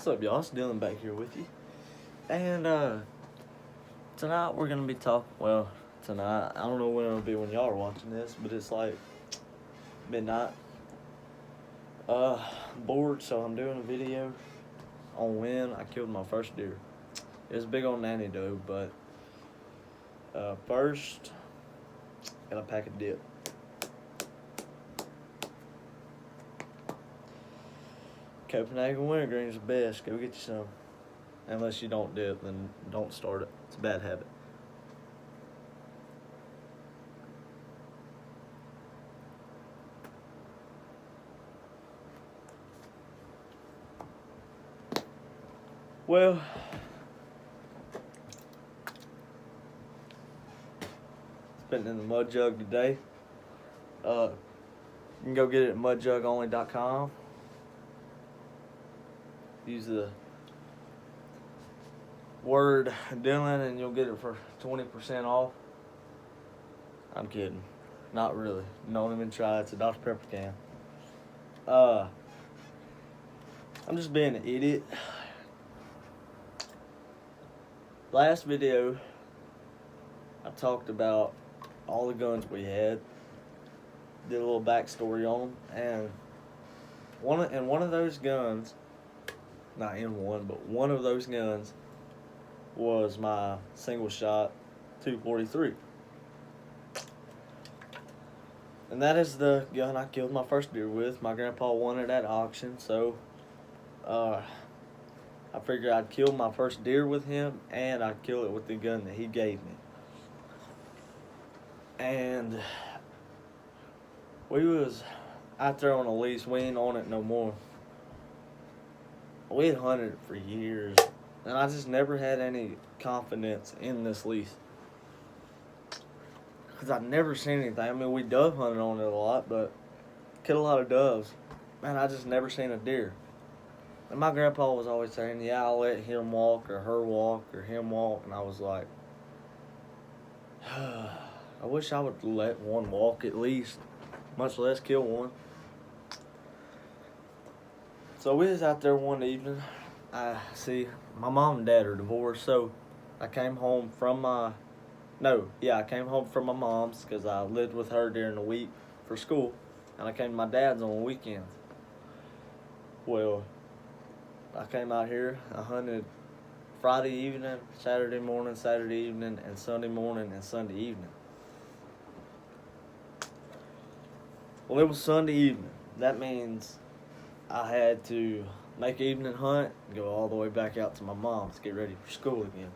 What's up, y'all? It's Dylan back here with you. And tonight we're gonna be talking. Well, tonight I don't know when it'll be when y'all are watching this, but it's like midnight. I'm bored, so I'm doing a video on when I killed my first deer. It was big on nanny doe, but first got a pack of dip. Copenhagen wintergreen is the best. Go get you some. Unless you don't dip, then don't start it. It's a bad habit. Well, spitting in the mud jug today. You can go get it at mudjugonly.com. Use the word Dylan and you'll get it for 20% off. I'm kidding. Not really. Don't even try. It's a Dr. Pepper can. I'm just being an idiot. Last video, I talked about all the guns we had. Did a little backstory on them. And one of those guns, not in one, but one of those guns was my single shot 243. And that is the gun I killed my first deer with. My grandpa won it at auction, so I figured I'd kill my first deer with him and I'd kill it with the gun that he gave me. And we was out there on a lease. We ain't on it no more. We had hunted it for years, and I just never had any confidence in this lease. Because I'd never seen anything. I mean, we dove hunted on it a lot, but killed a lot of doves. Man, I just never seen a deer. And my grandpa was always saying, yeah, I'll let him walk or her walk or him walk. And I was like, I wish I would let one walk at least, much less kill one. So we was out there one evening. My mom and dad are divorced, so I came home from my mom's because I lived with her during the week for school, and I came to my dad's on the weekends. Well, I came out here, I hunted Friday evening, Saturday morning, Saturday evening, and Sunday morning and Sunday evening. Well, it was Sunday evening. That means I had to make an evening hunt and go all the way back out to my mom's to get ready for school again.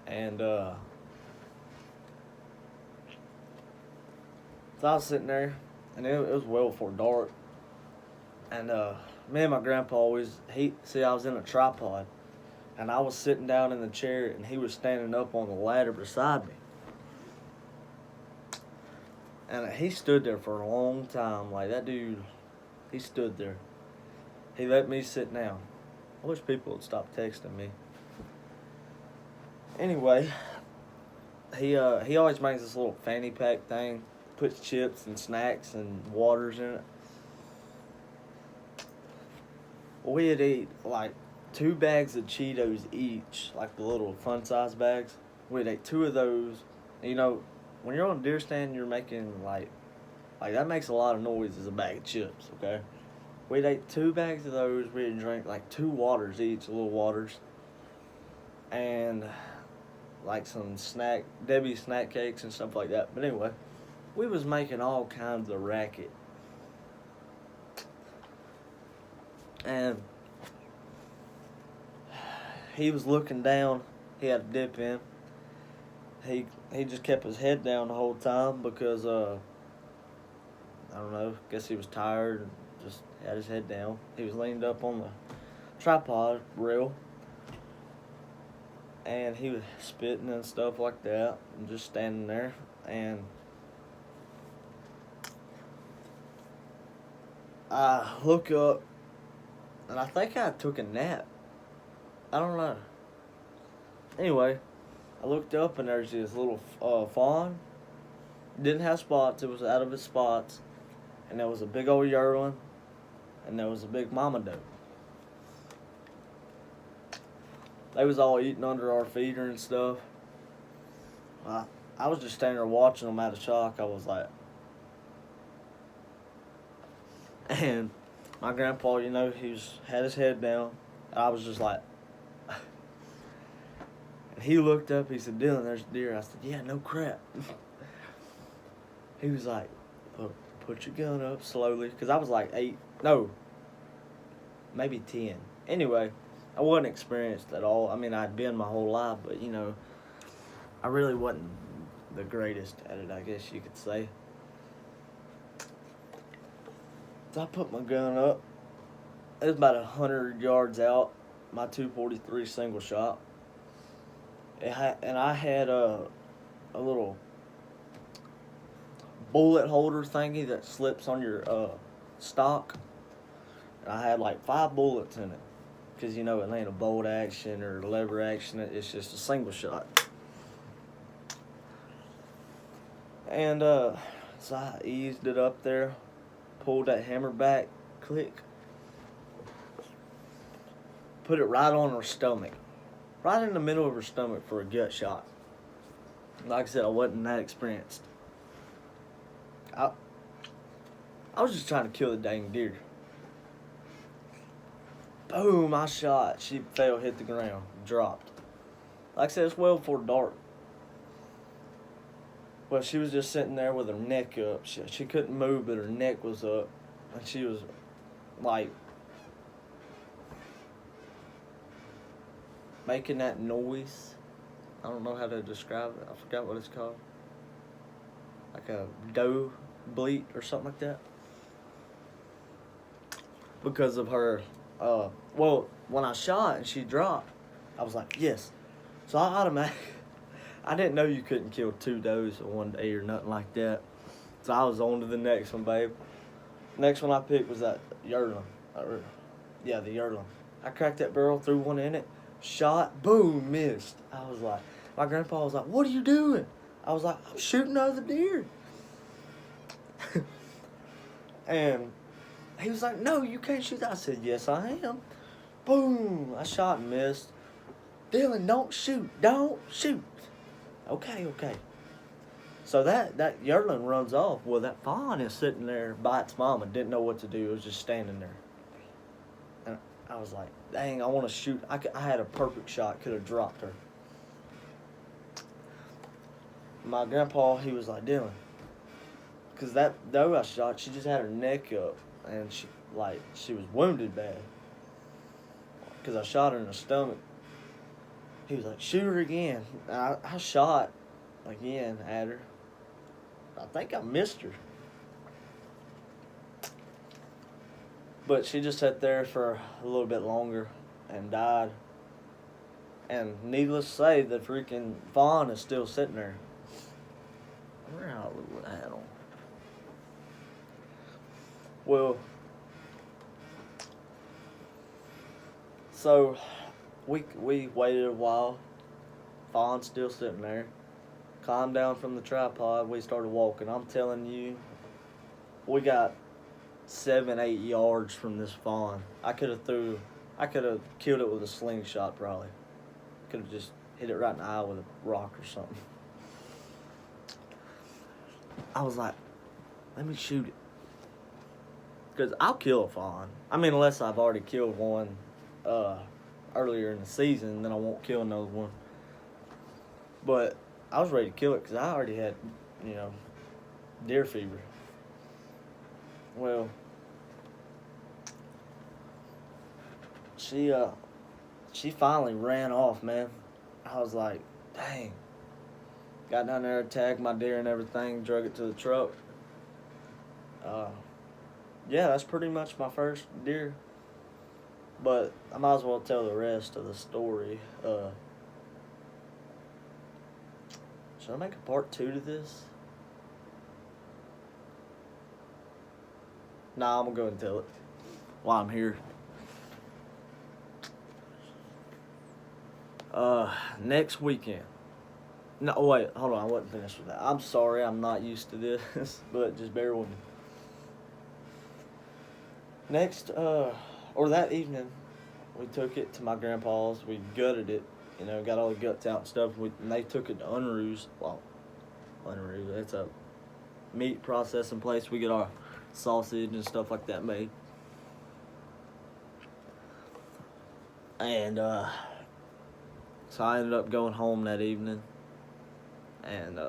And so I was sitting there, and it was well before dark. And me and my grandpa I was in a tripod, and I was sitting down in the chair, and he was standing up on the ladder beside me. And he stood there for a long time. Like, that dude, he stood there. He let me sit down. I wish people would stop texting me. Anyway, he always makes this little fanny pack thing, puts chips and snacks and waters in it. We had ate like 2 bags of Cheetos each, like the little fun size bags. We'd ate 2 of those. And, you know, when you're on a deer stand, you're making like that makes a lot of noise as a bag of chips, okay? We'd ate 2 bags of those. We'd drink like 2 waters each, little waters. And like some Debbie snack cakes and stuff like that. But anyway, we was making all kinds of racket. And he was looking down. He had a dip in. He just kept his head down the whole time because I don't know, guess he was tired and just had his head down. He was leaned up on the tripod rail, and he was spitting and stuff like that, and just standing there. And I look up, and I think I took a nap. I don't know. Anyway, I looked up, and there's this little fawn. Didn't have spots. It was out of its spots. And there was a big old yearling, and there was a big mama doe. They was all eating under our feeder and stuff. I, I was just standing there watching them out of shock. I was like, and my grandpa, had his head down. I was just like, and he looked up. He said, "Dylan, there's a deer." I said, "Yeah, no crap." He was like, "Put your gun up slowly," because I was like 8, no, maybe 10. Anyway, I wasn't experienced at all. I mean, I'd been my whole life, but I really wasn't the greatest at it, I guess you could say. So I put my gun up. It was about 100 yards out, my 243 single shot. And I had a little bullet holder thingy that slips on your stock. And I had like 5 bullets in it. Because, it ain't a bolt action or lever action. It's just a single shot. And so I eased it up there. Pulled that hammer back. Click. Put it right on her stomach. Right in the middle of her stomach for a gut shot. Like I said, I wasn't that experienced. I was just trying to kill the dang deer. Boom, I shot. She fell, hit the ground, dropped. Like I said, it's well before dark. Well, she was just sitting there with her neck up. She couldn't move, but her neck was up. And she was like making that noise. I don't know how to describe it. I forgot what it's called. Like a doe bleat or something like that. Because of her, when I shot and she dropped, I was like, yes. So I didn't know you couldn't kill 2 does in one day or nothing like that. So I was on to the next one, babe. Next one I picked was that yearling. Yeah, the yearling. I cracked that barrel, threw one in it, shot, boom, missed. I was like, my grandpa was like, "What are you doing?" I was like, "I'm shooting another deer." And he was like, "No, you can't shoot that." I said, "Yes, I am." Boom, I shot and missed. "Dylan, don't shoot, don't shoot." Okay. So that yearling runs off. Well, that fawn is sitting there by its mama. Didn't know what to do. It was just standing there. And I was like, dang, I want to shoot. I had a perfect shot. Could have dropped her. My grandpa, he was like, "Dylan." Because that doe I shot, she just had her neck up. And she was wounded bad. Because I shot her in the stomach. He was like, "Shoot her again." I shot again at her. I think I missed her. But she just sat there for a little bit longer and died. And needless to say, the freaking fawn is still sitting there. Where I little hat on? Well, so we waited a while. Fawn's still sitting there. Climbed down from the tripod. We started walking. I'm telling you, we got 7-8 yards from this fawn. I could have killed it with a slingshot probably. Could have just hit it right in the eye with a rock or something. I was like, let me shoot it. Because I'll kill a fawn. I mean, unless I've already killed one earlier in the season, then I won't kill another one. But I was ready to kill it because I already had, deer fever. Well, she finally ran off, man. I was like, dang. Got down there, tagged my deer and everything, drug it to the truck. Yeah, that's pretty much my first deer. But I might as well tell the rest of the story. Should I make a part 2 to this? Nah, I'm going to go and tell it while I'm here. Next weekend. No, wait, hold on, I wasn't finished with that. I'm sorry, I'm not used to this, but just bear with me. Next, or that evening, we took it to my grandpa's. We gutted it, got all the guts out and stuff. And they took it to Unruh's. Well, Unruh, it's a meat processing place. We get our sausage and stuff like that made. And so I ended up going home that evening. And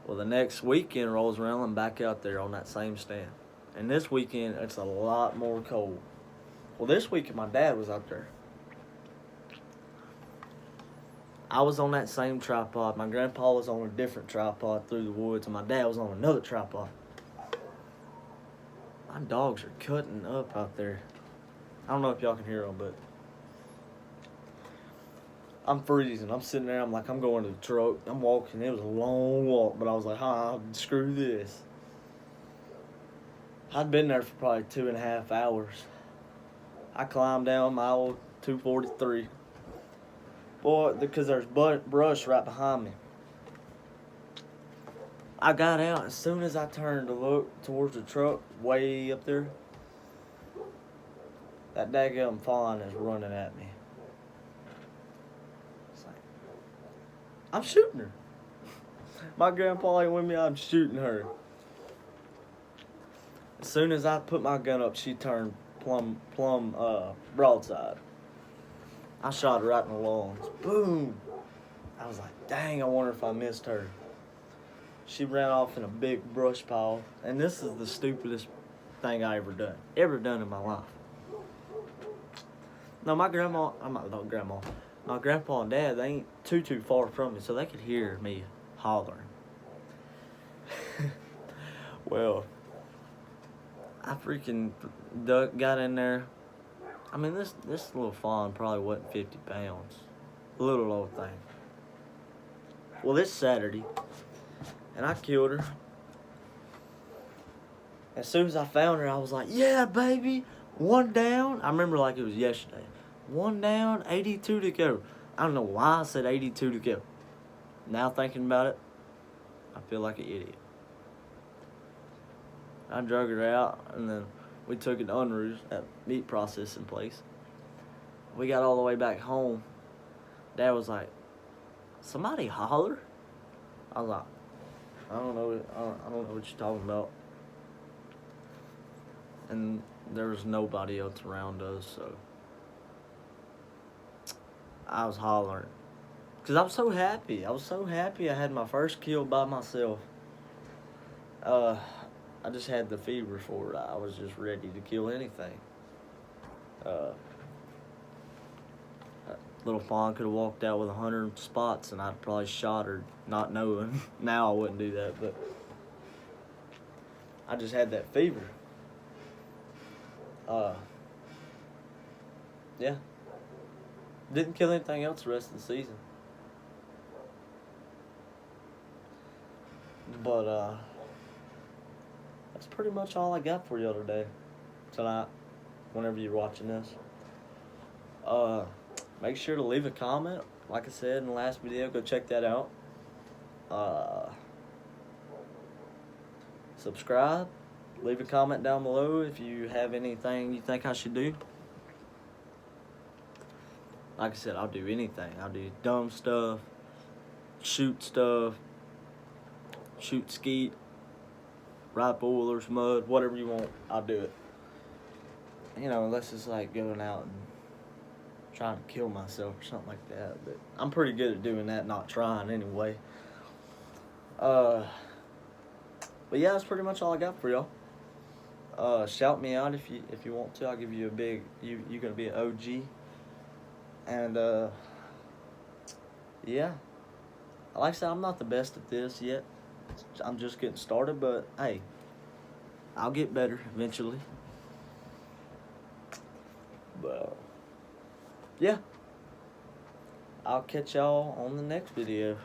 well, the next weekend rolls around, I'm back out there on that same stand. And this weekend, it's a lot more cold. Well, this weekend, my dad was out there. I was on that same tripod. My grandpa was on a different tripod through the woods, and my dad was on another tripod. My dogs are cutting up out there. I don't know if y'all can hear them, but I'm freezing. I'm sitting there. I'm like, I'm going to the truck. I'm walking. It was a long walk, but I was like, screw this. I'd been there for probably 2.5 hours. I climbed down mile 243. Boy, because there's brush right behind me. I got out. As soon as I turned to look towards the truck, way up there, that daggum fawn is running at me. It's like, I'm shooting her. My grandpa ain't with me, I'm shooting her. As soon as I put my gun up, she turned plumb broadside. I shot her right in the lungs. Boom! I was like, dang, I wonder if I missed her. She ran off in a big brush pile, and this is the stupidest thing I ever done in my life. No, my grandpa and dad, they ain't too far from me, so they could hear me hollering. Well, I freaking got in there. I mean, this little fawn probably wasn't 50 pounds. Little old thing. Well, this Saturday, and I killed her. As soon as I found her, I was like, yeah, baby, 1 down. I remember like it was yesterday. 1 down, 82 to go. I don't know why I said 82 to go. Now thinking about it, I feel like an idiot. I drug her out, and then we took it to Unruh's, that meat processing place. We got all the way back home. Dad was like, somebody holler? I was like, I don't know what you're talking about. And there was nobody else around us, so I was hollering. Because I was so happy. I had my first kill by myself. I just had the fever for it. I was just ready to kill anything. Little fawn could have walked out with 100 spots and I'd probably shot her, not knowing. Now I wouldn't do that, but I just had that fever. Yeah. Didn't kill anything else the rest of the season. But, that's pretty much all I got for y'all tonight, whenever you're watching this. Make sure to leave a comment. Like I said in the last video, go check that out. Subscribe. Leave a comment down below if you have anything you think I should do. Like I said, I'll do anything. I'll do dumb stuff, shoot skeet, ride boilers, mud, whatever you want, I'll do it. Unless it's like going out and trying to kill myself or something like that. But I'm pretty good at doing that, not trying anyway. But yeah, that's pretty much all I got for y'all. Shout me out if you want to. I'll give you a big. You're gonna be an OG. And yeah, like I said, I'm not the best at this yet. I'm just getting started, but hey, I'll get better eventually. But yeah, I'll catch y'all on the next video.